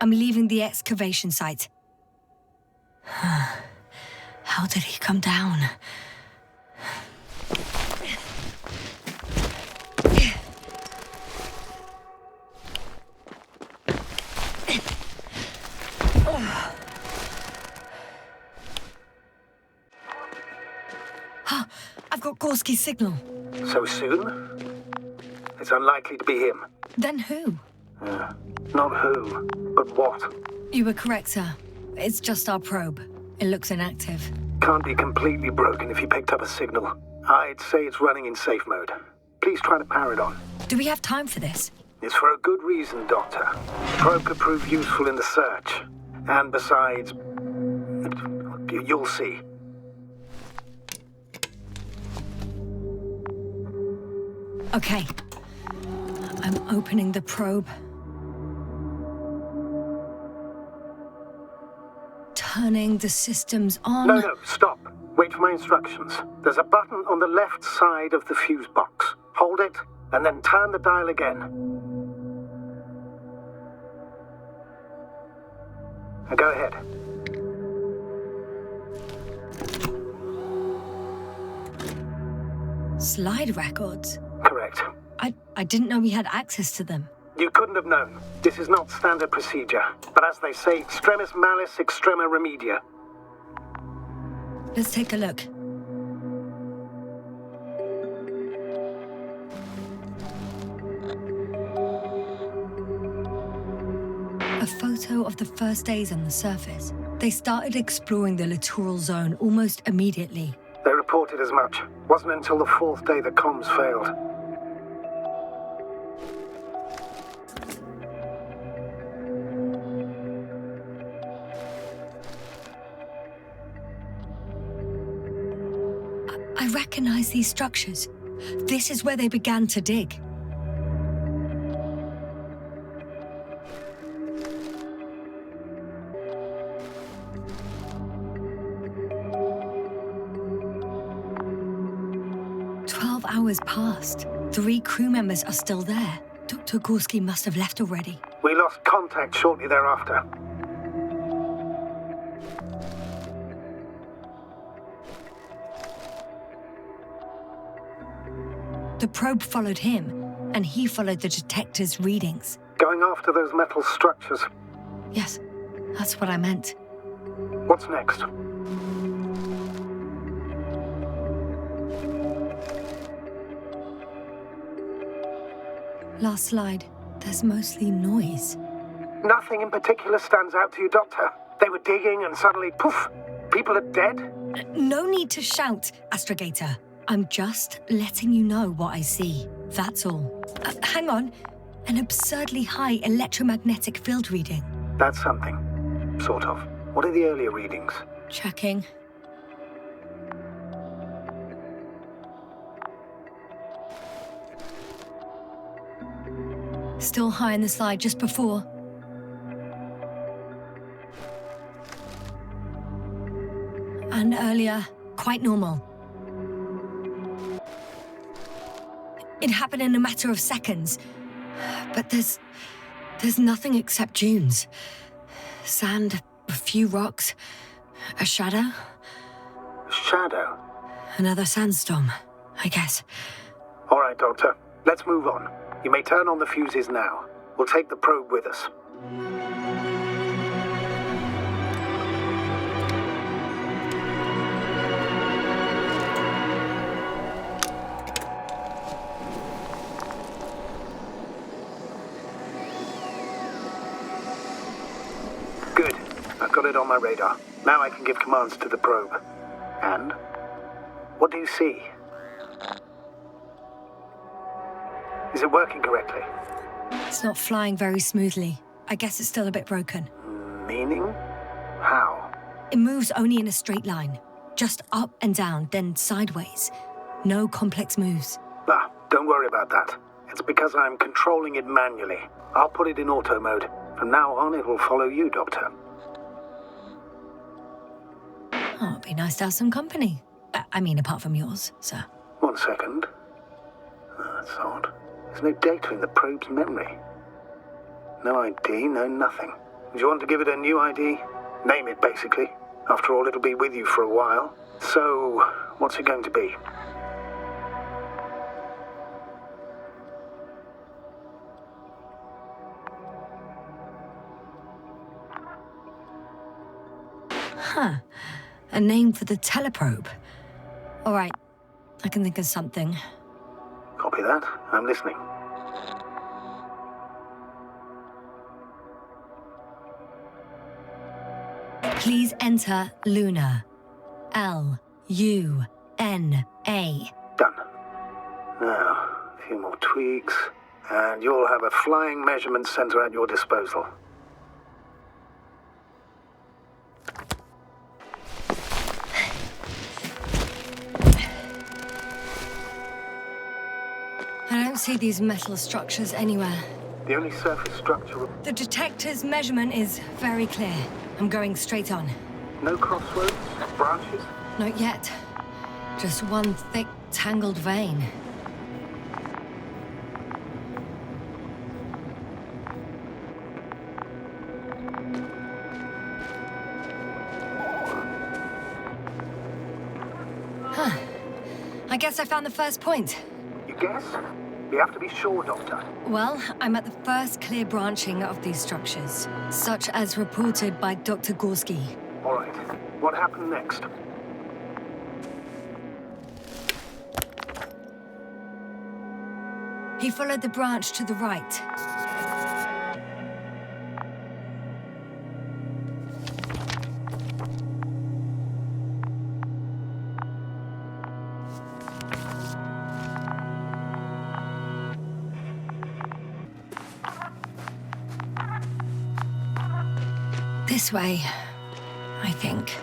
I'm leaving the excavation site. How did he come down? I've got Gorski's signal. So soon? It's unlikely to be him. Then who? Not who, but what. You were correct, sir. It's just our probe. It looks inactive. Can't be completely broken if you picked up a signal. I'd say it's running in safe mode. Please try to power it on. Do we have time for this? It's for a good reason, Doctor. The probe could prove useful in the search. And besides, you'll see. Okay. I'm opening the probe. Turning the systems on. No, stop. Wait for my instructions. There's a button on the left side of the fuse box. Hold it, and then turn the dial again. Now go ahead. Slide records? Correct. I didn't know we had access to them. You couldn't have known. This is not standard procedure. But as they say, extremis malis, extrema remedia. Let's take a look. A photo of the first days on the surface. They started exploring the littoral zone almost immediately. They reported as much. Wasn't until the fourth day the comms failed. I recognize these structures. This is where they began to dig. Hours passed. 3 crew members are still there. Dr. Gorski must have left already. We lost contact shortly thereafter. The probe followed him, and he followed the detector's readings. Going after those metal structures. Yes, that's what I meant. What's next? Last slide. There's mostly noise. Nothing in particular stands out to you, Doctor. They were digging and suddenly, poof, people are dead? No need to shout, Astrogator. I'm just letting you know what I see. That's all. Hang on. An absurdly high electromagnetic field reading. That's something. Sort of. What are the earlier readings? Checking. Still high in the slide just before. And earlier, quite normal. It happened in a matter of seconds. But there's nothing except dunes. Sand, a few rocks, a shadow. Shadow? Another sandstorm, I guess. All right, Doctor. Let's move on. You may turn on the fuses now. We'll take the probe with us. Good. I've got it on my radar. Now I can give commands to the probe. And? What do you see? Is it working correctly? It's not flying very smoothly. I guess it's still a bit broken. Meaning? How? It moves only in a straight line. Just up and down, then sideways. No complex moves. Don't worry about that. It's because I'm controlling it manually. I'll put it in auto mode. From now on, it will follow you, Doctor. Oh, it'd be nice to have some company. I mean, apart from yours, sir. 1 second. That's odd. There's no data in the probe's memory. No ID, no nothing. Do you want to give it a new ID? Name it, basically. After all, it'll be with you for a while. So, what's it going to be? Huh. A name for the teleprobe. All right, I can think of something. Copy that. I'm listening. Please enter Luna. L-U-N-A. Done. Now, a few more tweaks, and you'll have a flying measurement center at your disposal. I don't see these metal structures anywhere. The only surface structure... The detector's measurement is very clear. I'm going straight on. No crossroads? Branches? Not yet. Just one thick, tangled vein. Huh. I guess I found the first point. You guess? We have to be sure, Doctor. Well, I'm at the first clear branching of these structures, such as reported by Dr. Gorski. All right. What happened next? He followed the branch to the right. This way, I think.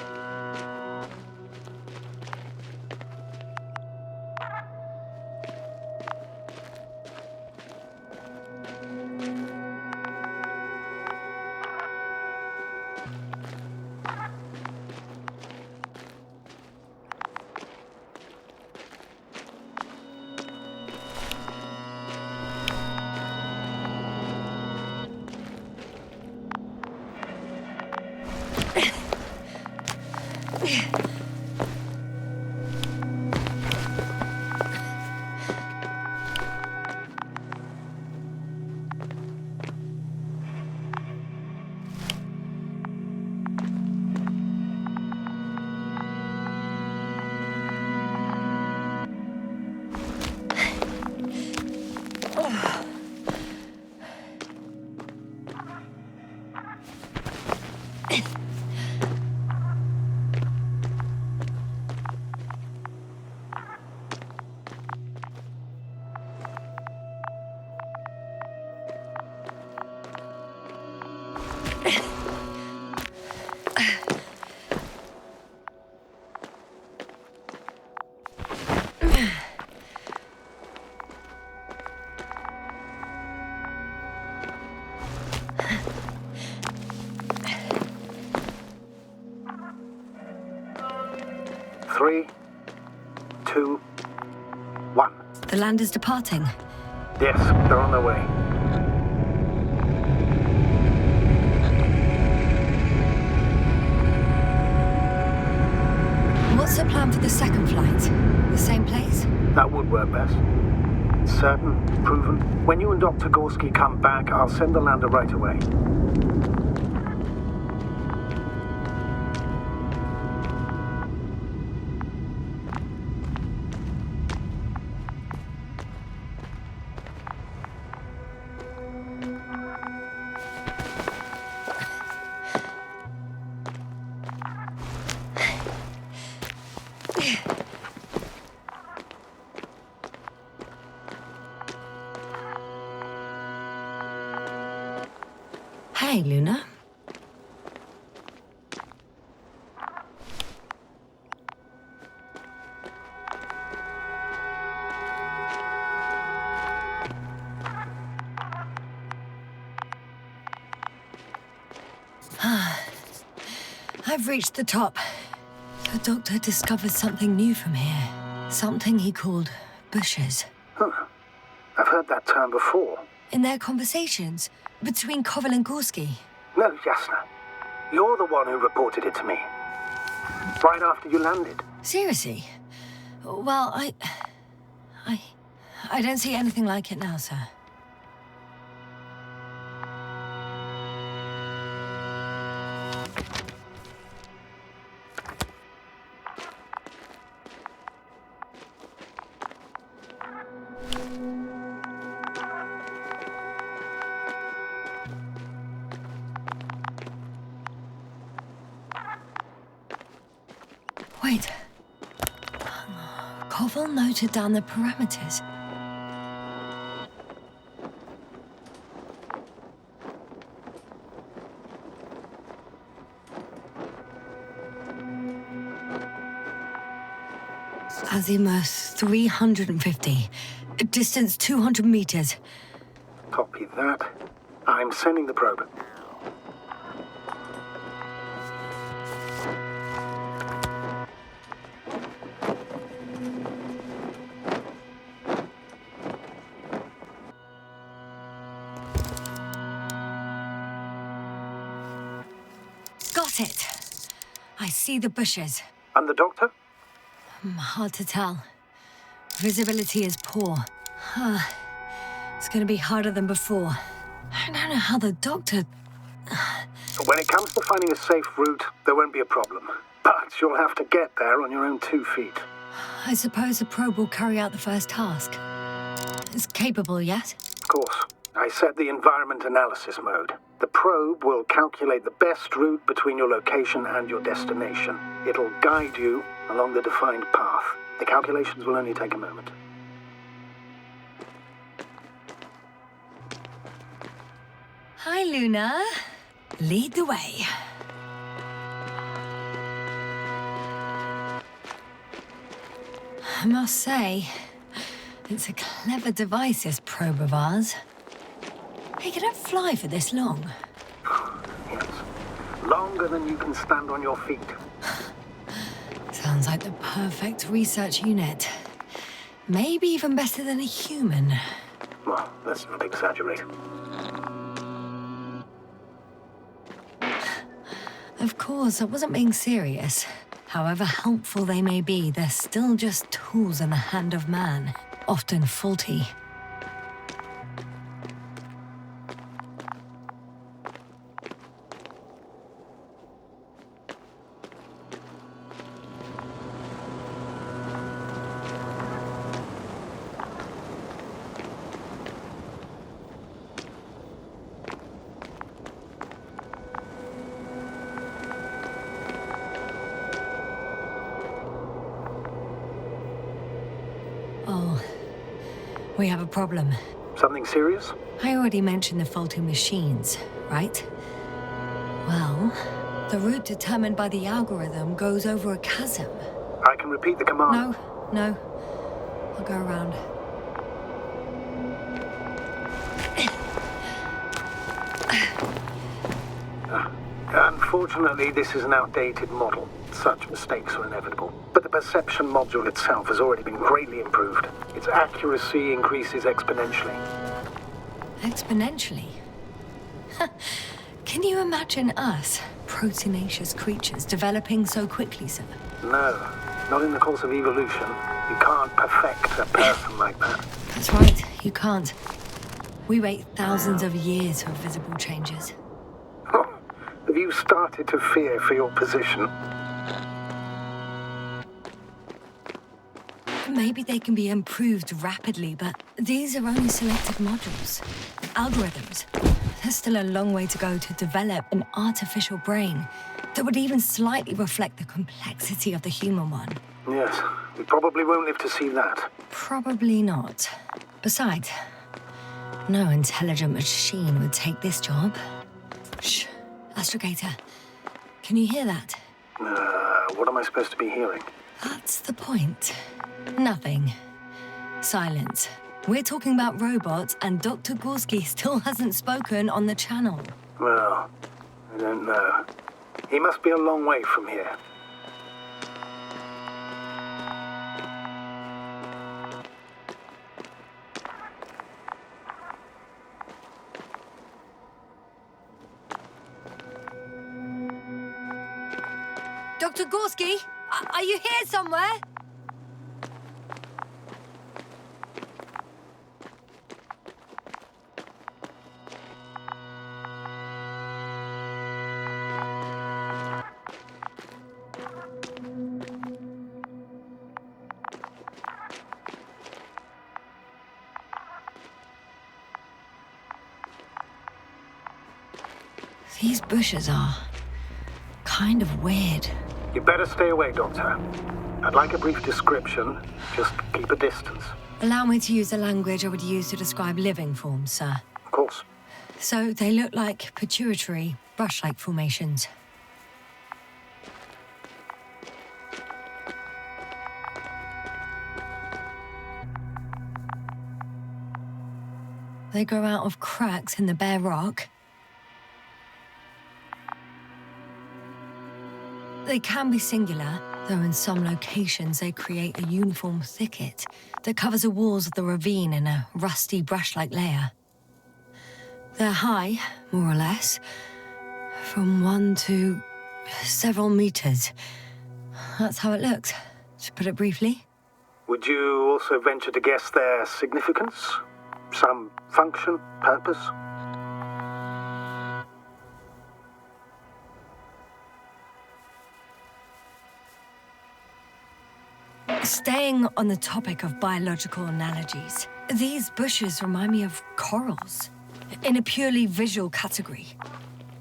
Three, two, one. The land is departing. Yes, they're on their way. What's the plan for the second flight? The same place? That would work best. Certain, proven. When you and Dr. Gorski come back, I'll send the lander right away. Hey, Luna. I've reached the top. The doctor discovered something new from here. Something he called bushes. Huh. I've heard that term before. In their conversations between Koval and Gorski. No, Jasna. You're the one who reported it to me. Right after you landed. Seriously? Well, I don't see anything like it now, sir. Wait. Koval noted down the parameters. Azimuth 350. Distance 200 meters. Copy that. I'm sending the probe. Got it. I see the bushes. And the doctor? Hard to tell. Visibility is poor. It's gonna be harder than before. I don't know how the doctor... When it comes to finding a safe route, there won't be a problem. But you'll have to get there on your own 2 feet. I suppose the probe will carry out the first task. It's capable, yes? Of course. I set the environment analysis mode. The probe will calculate the best route between your location and your destination. It'll guide you along the defined path. The calculations will only take a moment. Hi, Luna. Lead the way. I must say, it's a clever device, this probe of ours. Hey, can it fly for this long? Yes. Longer than you can stand on your feet. Sounds like the perfect research unit. Maybe even better than a human. Well, let's not exaggerate. Of course, I wasn't being serious. However helpful they may be, they're still just tools in the hand of man, often faulty. Oh, we have a problem. Something serious? I already mentioned the faulty machines, right? Well, the route determined by the algorithm goes over a chasm. I can repeat the command. No. I'll go around. Unfortunately, this is an outdated model. Such mistakes are inevitable. But the perception module itself has already been greatly improved. Its accuracy increases exponentially. Exponentially? Can you imagine us, proteinaceous creatures, developing so quickly, sir? No, not in the course of evolution. You can't perfect a person like that. That's right, you can't. We wait thousands of years for visible changes. Have you started to fear for your position? Maybe they can be improved rapidly, but these are only selected modules. Algorithms. There's still a long way to go to develop an artificial brain that would even slightly reflect the complexity of the human one. Yes, we probably won't live to see that. Probably not. Besides, no intelligent machine would take this job. Shh. Astrogator, can you hear that? What am I supposed to be hearing? That's the point. Nothing. Silence. We're talking about robots, and Dr. Gorski still hasn't spoken on the channel. Well, I don't know. He must be a long way from here. Dr. Gorski, are you here somewhere? These bushes are kind of weird. You better stay away, Doctor. I'd like a brief description. Just keep a distance. Allow me to use the language I would use to describe living forms, sir. Of course. So they look like pituitary, brush-like formations. They grow out of cracks in the bare rock. They can be singular, though in some locations they create a uniform thicket that covers the walls of the ravine in a rusty brush-like layer. They're high, more or less, from 1 to several meters. That's how it looks, to put it briefly. Would you also venture to guess their significance? Some function, purpose? Staying on the topic of biological analogies, these bushes remind me of corals, in a purely visual category,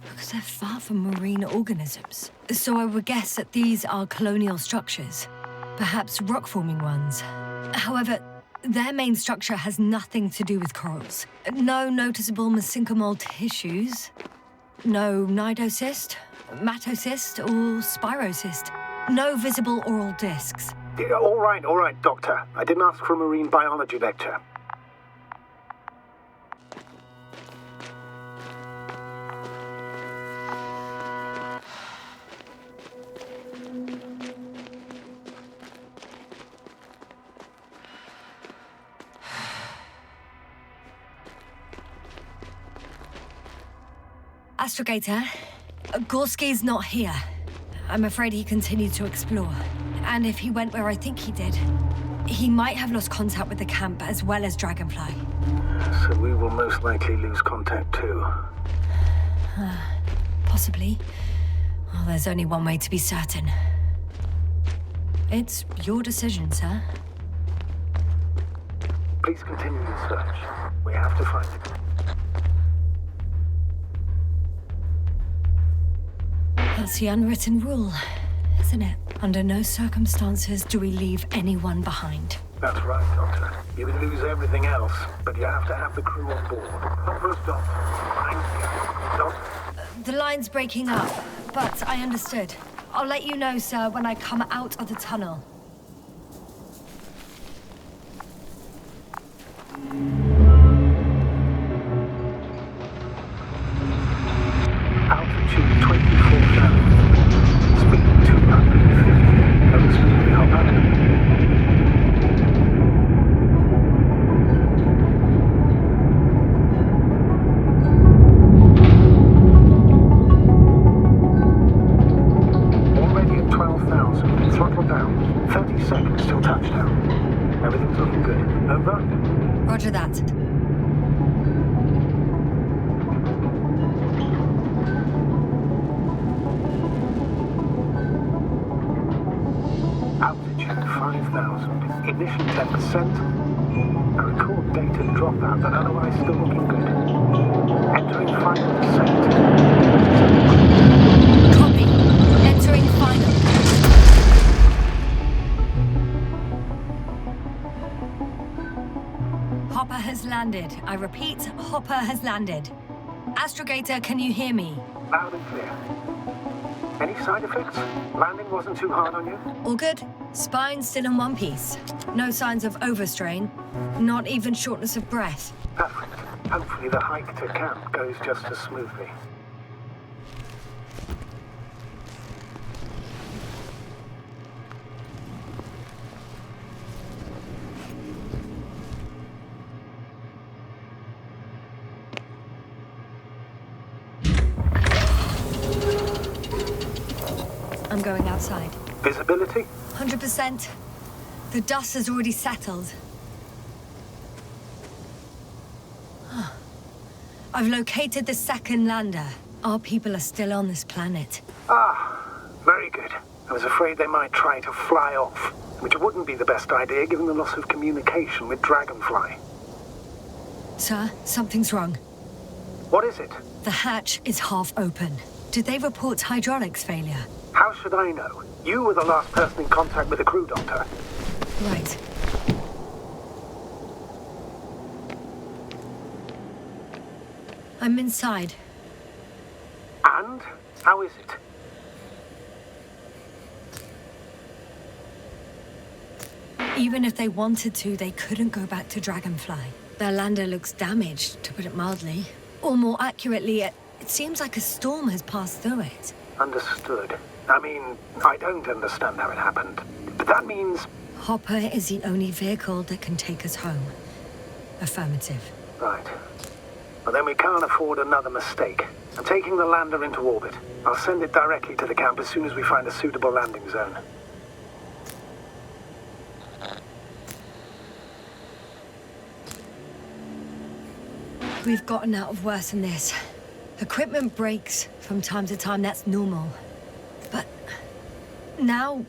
because they're far from marine organisms. So I would guess that these are colonial structures, perhaps rock-forming ones. However, their main structure has nothing to do with corals. No noticeable mesenchymal tissues, no nidocyst, matocyst, or spirocyst, no visible oral discs. All right, Doctor. I didn't ask for a marine biology lecture. Astrogator, Gorski's not here. I'm afraid he continued to explore. And if he went where I think he did, he might have lost contact with the camp as well as Dragonfly. So we will most likely lose contact too. Possibly. Well, there's only one way to be certain. It's your decision, sir. Please continue the search. We have to find it. That's the unwritten rule, isn't it? Under no circumstances do we leave anyone behind. That's right, Doctor. You would lose everything else, but you have to have the crew on board. Not for a stop. The line's breaking up, but I understood. I'll let you know, sir, when I come out of the tunnel. Altitude 24,000. Speed 250. Over speed we hop up. Already at 12,000. Throttle down. 30 seconds till touchdown. Everything's looking good. Over? Roger that. Altitude 5,000. Ignition 10%. A record data dropout, but otherwise still looking good. Entering final descent. Copy. Entering final. Hopper has landed. I repeat, Hopper has landed. Astrogator, can you hear me? Loud and clear. Any side effects? Landing wasn't too hard on you? All good. Spine still in one piece. No signs of overstrain. Not even shortness of breath. Perfect. Hopefully the hike to camp goes just as smoothly. I'm going outside. Visibility? 100%. The dust has already settled. I've located the second lander. Our people are still on this planet. Ah, very good. I was afraid they might try to fly off, which wouldn't be the best idea given the loss of communication with Dragonfly. Sir, something's wrong. What is it? The hatch is half open. Did they report hydraulics failure? How should I know? You were the last person in contact with the crew, Doctor. Right. I'm inside. And? How is it? Even if they wanted to, they couldn't go back to Dragonfly. Their lander looks damaged, to put it mildly. Or more accurately, it seems like a storm has passed through it. Understood. I mean, I don't understand how it happened. But that means... Hopper is the only vehicle that can take us home. Affirmative. Right. Well, then we can't afford another mistake. I'm taking the lander into orbit. I'll send it directly to the camp as soon as we find a suitable landing zone. We've gotten out of worse than this. Equipment breaks from time to time, that's normal. But now...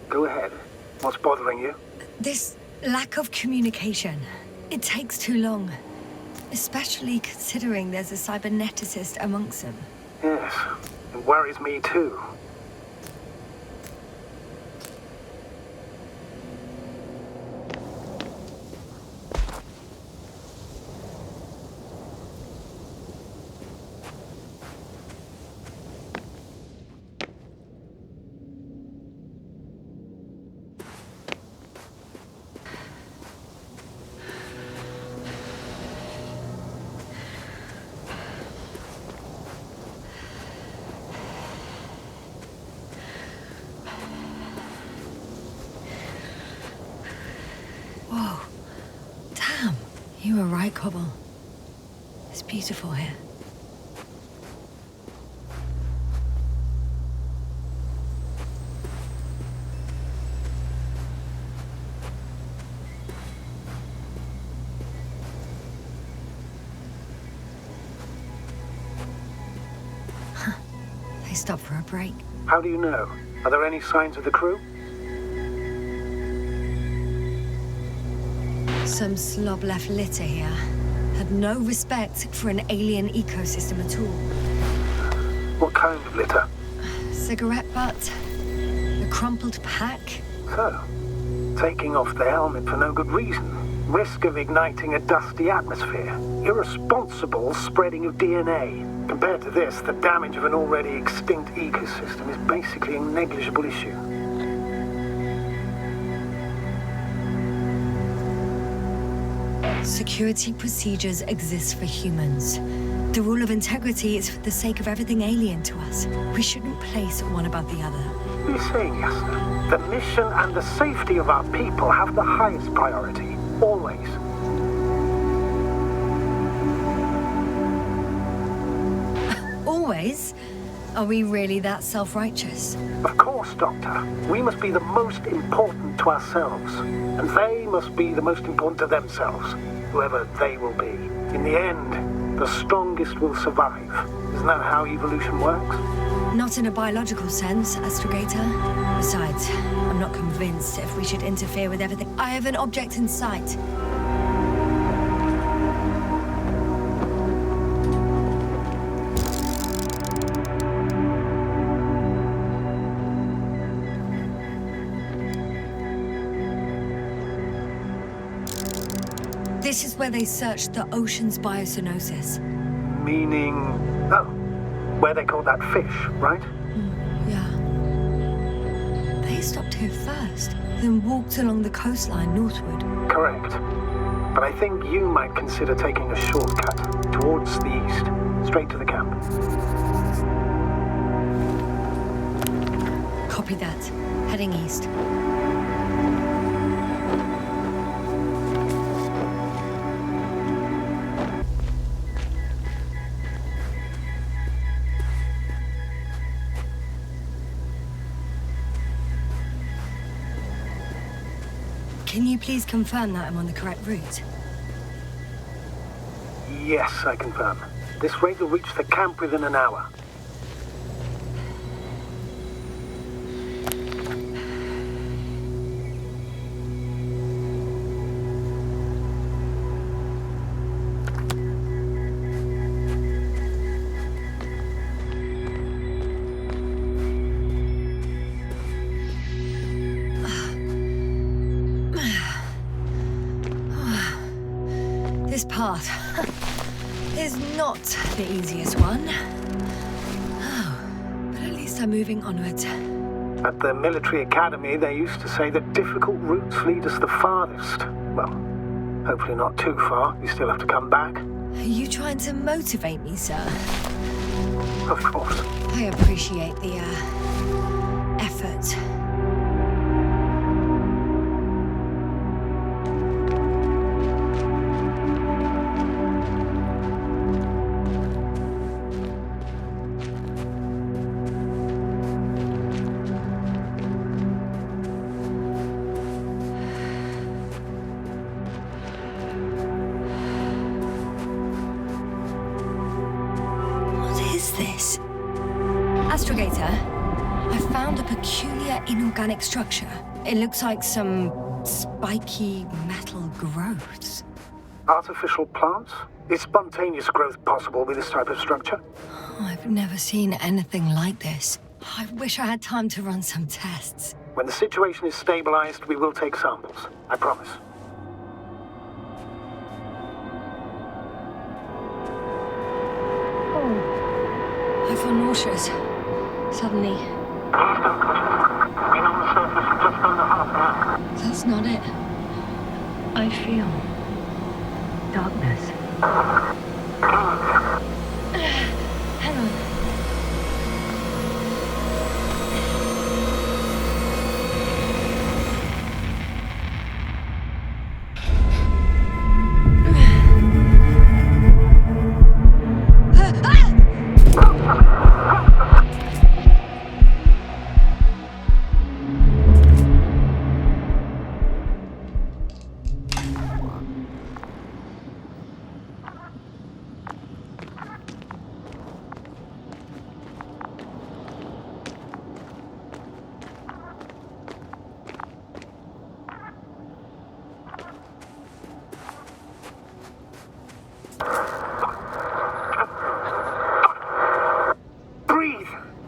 Go ahead. What's bothering you? This lack of communication. It takes too long. Especially considering there's a cyberneticist amongst them. Yes, it worries me too. Whoa. Damn. You were right, Cobble. It's beautiful here. They stopped for a break. How do you know? Are there any signs of the crew? Some slob left litter here. Had no respect for an alien ecosystem at all. What kind of litter? Cigarette butt. A crumpled pack. So, taking off the helmet for no good reason. Risk of igniting a dusty atmosphere. Irresponsible spreading of DNA. Compared to this, the damage of an already extinct ecosystem is basically a negligible issue. Security procedures exist for humans. The rule of integrity is for the sake of everything alien to us. We shouldn't place one above the other. What are you saying, Yasna? The mission and the safety of our people have the highest priority. Always. Always? Are we really that self-righteous? Of course, Doctor. We must be the most important to ourselves. And they must be the most important to themselves. Whoever they will be. In the end, the strongest will survive. Isn't that how evolution works? Not in a biological sense, Astrogator. Besides, I'm not convinced if we should interfere with everything. I have an object in sight. This is where they searched the ocean's biocenosis. Meaning... oh, where they caught that fish, right? Yeah. They stopped here first, then walked along the coastline northward. Correct. But I think you might consider taking a shortcut towards the east, straight to the camp. Copy that. Heading east. Can you please confirm that I'm on the correct route? Yes, I confirm. This raid will reach the camp within an hour. This path is not the easiest one. Oh, but at least I'm moving onwards. At the military academy, they used to say that difficult routes lead us the farthest. Well, hopefully not too far. You still have to come back. Are you trying to motivate me, sir? Of course. I appreciate the, effort. This? Astrogator, I found a peculiar inorganic structure. It looks like some spiky metal growths. Artificial plants? Is spontaneous growth possible with this type of structure? Oh, I've never seen anything like this. I wish I had time to run some tests. When the situation is stabilized, we will take samples. I promise. I feel nauseous. Suddenly. Been on the surface for just under half an hour. That's not it. I feel darkness. Hang on.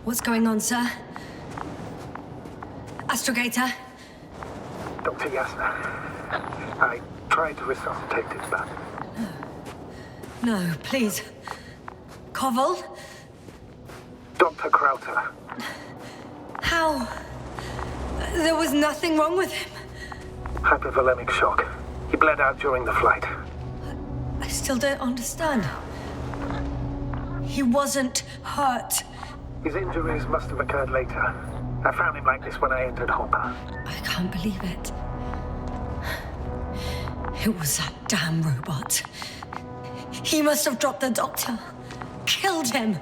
What's going on, sir? Astrogator? Dr. Yasna, I tried to resuscitate it, but... No, please. Koval? Dr. Krauter. How? There was nothing wrong with him. Hypovolemic shock. He bled out during the flight. I still don't understand. He wasn't hurt. His injuries must have occurred later. I found him like this when I entered Hopper. I can't believe it. It was that damn robot. He must have dropped the doctor. Killed him.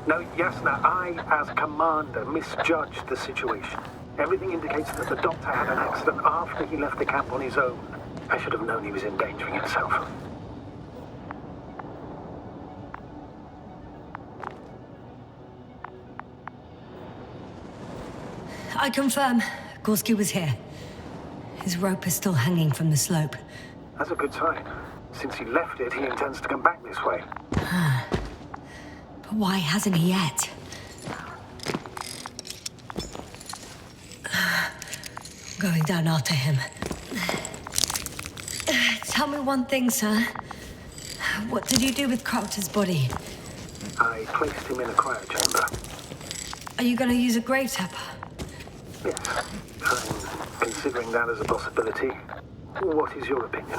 No, Yasna, I, as commander, misjudged the situation. Everything indicates that the doctor had an accident after he left the camp on his own. I should have known he was endangering himself. I confirm, Gorski was here. His rope is still hanging from the slope. That's a good sign. Since he left it, he intends to come back this way. But why hasn't he yet? Going down after him. Tell me one thing, sir. What did you do with Crowter's body? I placed him in a cryochamber. Are you going to use a grave tapper? Yes, I'm considering that as a possibility. What is your opinion?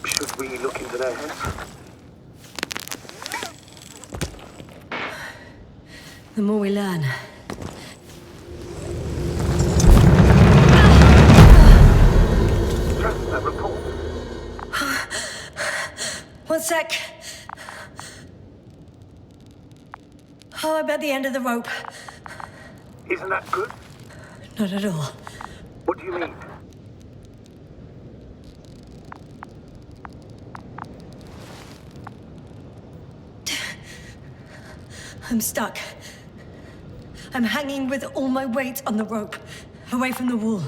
Should we look into their heads? The more we learn. Just a report. One sec. Oh, I'm at the end of the rope. Isn't that good? Not at all. What do you mean? I'm stuck. I'm hanging with all my weight on the rope, away from the wall.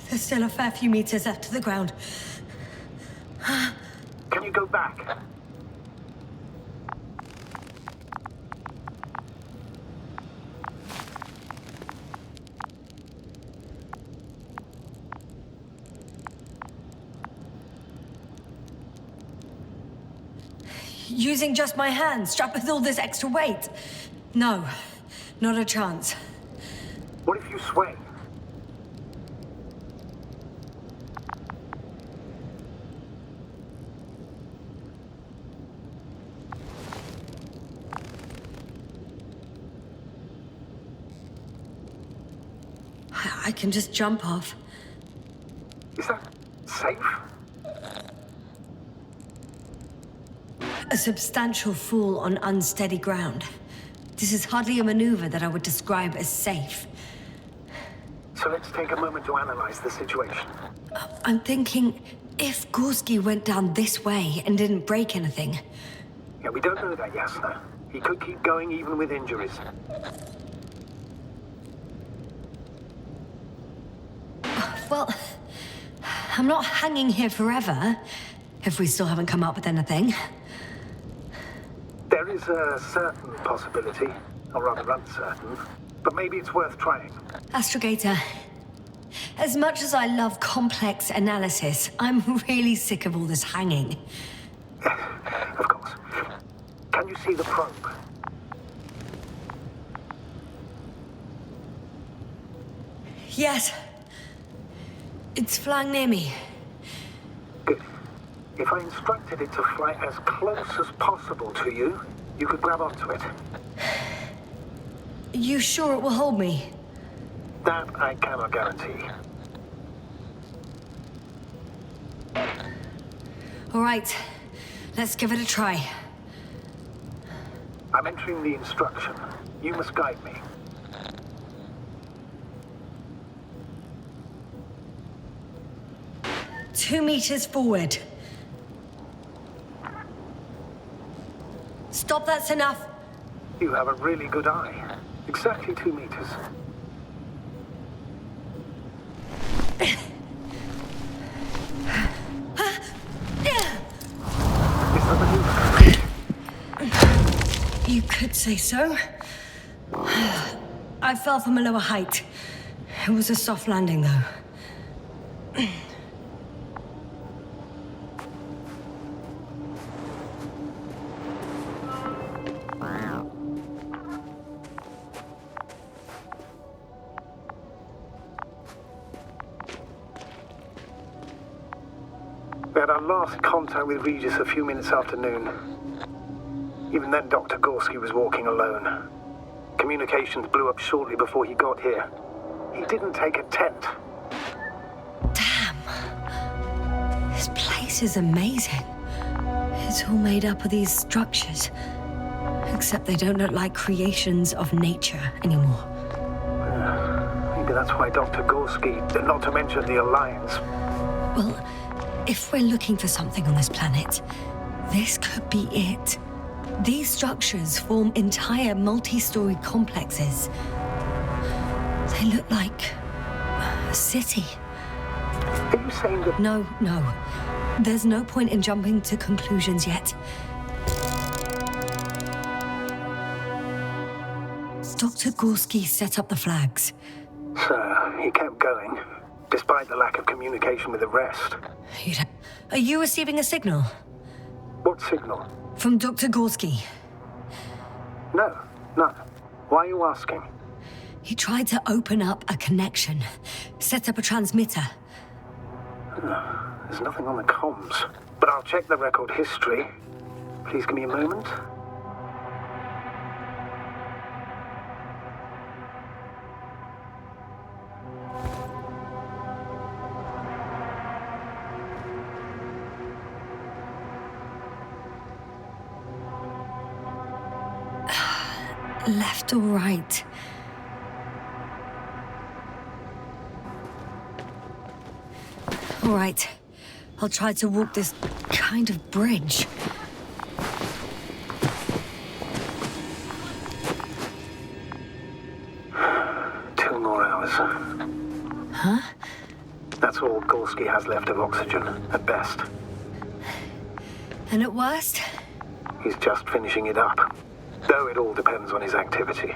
There's still a fair few meters left to the ground. Can you go back? Using just my hands, strapped with all this extra weight? No, not a chance. What if you sway? I can just jump off. Is that safe? A substantial fall on unsteady ground. This is hardly a maneuver that I would describe as safe. So let's take a moment to analyze the situation. I'm thinking, if Gorski went down this way and didn't break anything... Yeah, we don't know that, Yasna. He could keep going even with injuries. Well, I'm not hanging here forever, if we still haven't come up with anything. There is a certain possibility, or rather uncertain, but maybe it's worth trying. Astrogator, as much as I love complex analysis, I'm really sick of all this hanging. Of course. Can you see the probe? Yes. It's flying near me. Good. If I instructed it to fly as close as possible to you, you could grab onto it. You sure it will hold me? That I cannot guarantee. All right. Let's give it a try. I'm entering the instruction. You must guide me. Two meters forward. Stop, that's enough. You have a really good eye. Exactly 2 meters. Is the maneuver complete? You could say so. I fell from a lower height. It was a soft landing, though. We had our last contact with Regis a few minutes after noon. Even then, Dr. Gorski was walking alone. Communications blew up shortly before he got here. He didn't take a tent. Damn. This place is amazing. It's all made up of these structures. Except they don't look like creations of nature anymore. Maybe that's why Dr. Gorski, not to mention the Alliance. Well, if we're looking for something on this planet, this could be it. These structures form entire multi-story complexes. They look like a city. Are you saying that... No. There's no point in jumping to conclusions yet. Dr. Gorski set up the flags. Sir, he kept going, despite the lack of communication with the rest. Are you receiving a signal? What signal? From Dr. Gorski. No, none. Why are you asking? He tried to open up a connection, set up a transmitter. There's nothing on the comms, but I'll check the record history. Please give me a moment. Left or right? All right. I'll try to walk this kind of bridge. more hours. Huh? That's all Gorski has left of oxygen, at best. And at worst? He's just finishing it up. Though it all depends on his activity.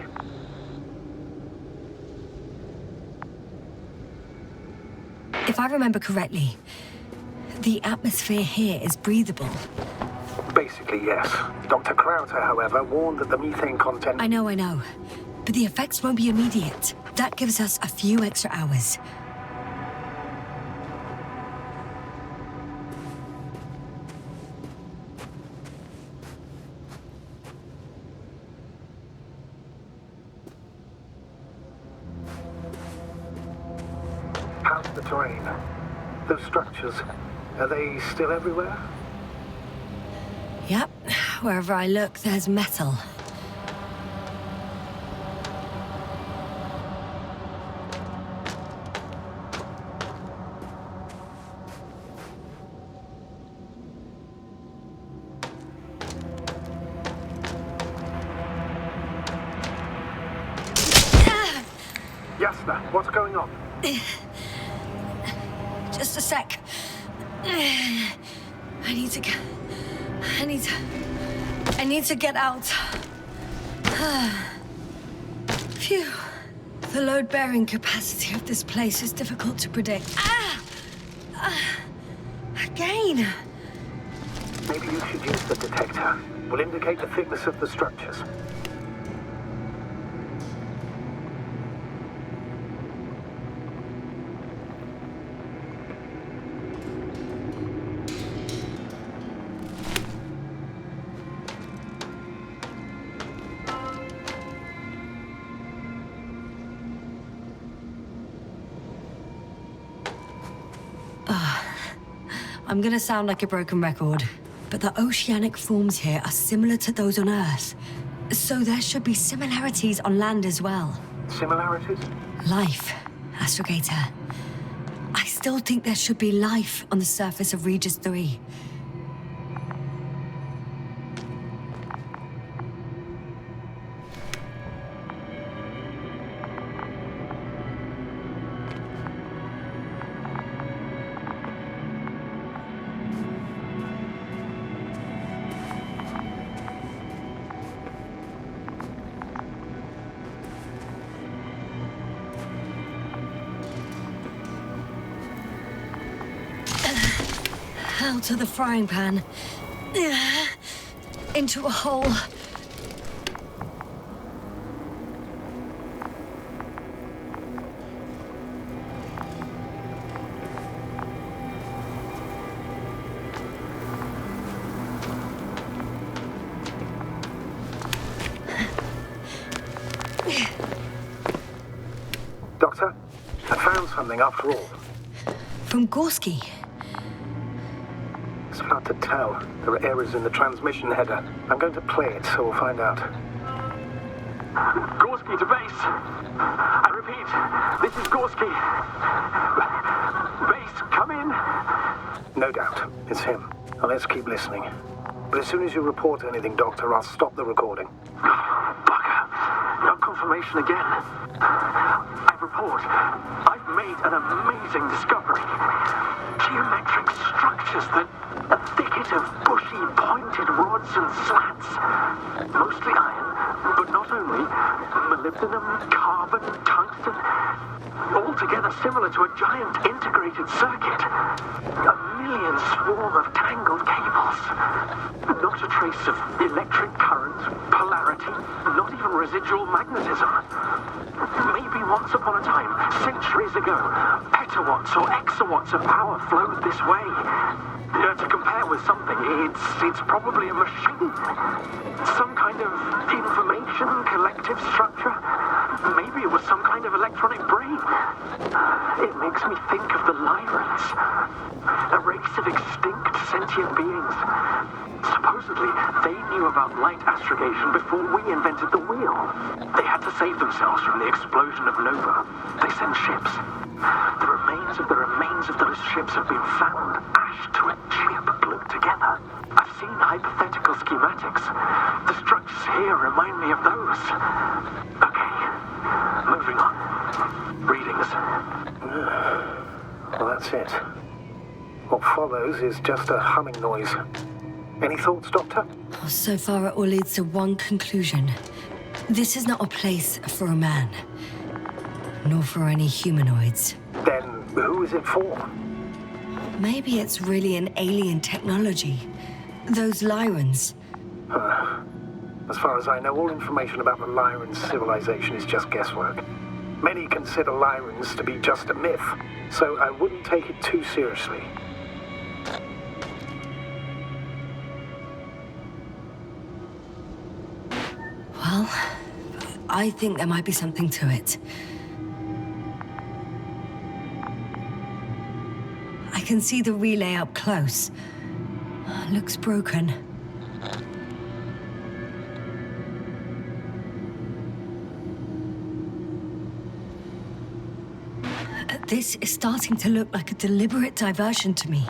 If I remember correctly, the atmosphere here is breathable. Basically, yes. Dr. Krauter, however, warned that the methane content... I know. But the effects won't be immediate. That gives us a few extra hours. How's the terrain? Those structures, are they still everywhere? Yep. Wherever I look, there's metal. Yasna, what's going on? Just a sec. I need to get out. Phew. The load-bearing capacity of this place is difficult to predict. Again. Maybe you should use the detector. Will indicate the thickness of the structures. I'm gonna sound like a broken record, but the oceanic forms here are similar to those on Earth. So there should be similarities on land as well. Similarities? Life, Astrogator. I still think there should be life on the surface of Regis 3. Out of the frying pan. Into a hole. Doctor, I found something after all. From Gorski. It's hard to tell. There are errors in the transmission header. I'm going to play it, so we'll find out. Gorski to base. I repeat, this is Gorski. Base, come in. No doubt. It's him. Now let's keep listening. But as soon as you report anything, Doctor, I'll stop the recording. Bugger. No confirmation again. I report. I've made an amazing discovery. Geometric structures that... a thicket of bushy, pointed rods and slats. Mostly iron, but not only. Molybdenum, carbon, tungsten. Altogether similar to a giant integrated circuit. A million swarm of tangled cables. Not a trace of electric current, polarity, not even residual magnetism. Maybe once upon a time, centuries ago, petawatts or exawatts of power flowed this way. To compare with something, it's probably a machine. Some kind of information collective structure. Maybe it was some kind of electronic brain. It makes me think of the Lyrans, a race of extinct sentient beings. Supposedly, they knew about light astrogation before we invented the wheel. They had to save themselves from the explosion of Nova. They sent ships. The remains of those ships have been found, ashed to a chip glued together. I've seen hypothetical schematics. The structures here remind me of those. Okay, moving on. that's it. What follows is just a humming noise. Any thoughts, Doctor? Oh, so far, it all leads to one conclusion. This is not a place for a man, nor for any humanoids. Then who is it for? Maybe it's really an alien technology. Those Lyrans. As far as I know, all information about the Lyran civilization is just guesswork. Many consider Lyrans to be just a myth, so I wouldn't take it too seriously. Well, I think there might be something to it. I can see the relay up close. Looks broken. This is starting to look like a deliberate diversion to me.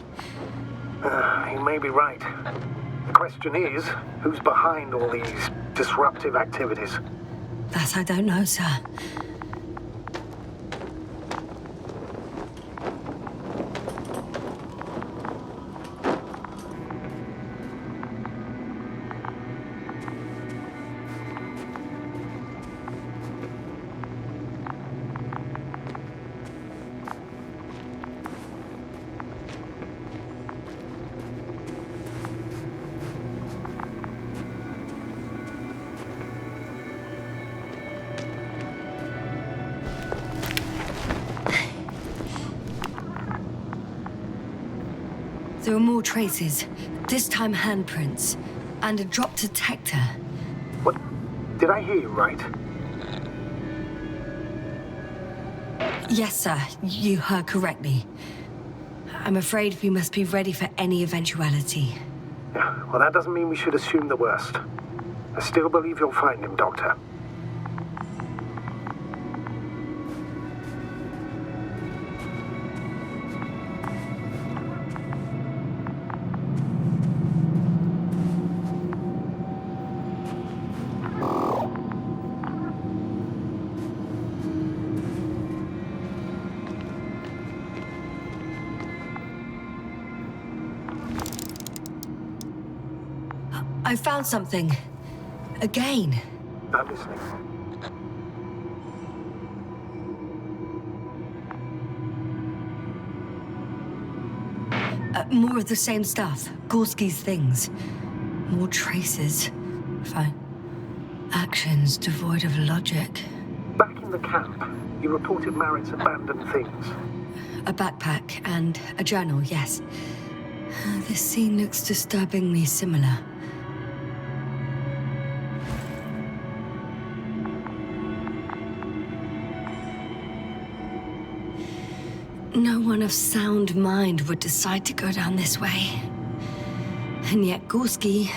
You may be right. The question is, who's behind all these disruptive activities? That I don't know, sir. There are more traces, this time handprints, and a drop detector. What? Did I hear you right? Yes, sir, you heard correctly. I'm afraid we must be ready for any eventuality. Yeah, well, that doesn't mean we should assume the worst. I still believe you'll find him, Doctor. I found something. Again. I'm listening. More of the same stuff. Gorski's things. More traces. Fine. Actions devoid of logic. Back in the camp, you reported Marit's abandoned things. A backpack and a journal, yes. This scene looks disturbingly similar. No one of sound mind would decide to go down this way. And yet Gorski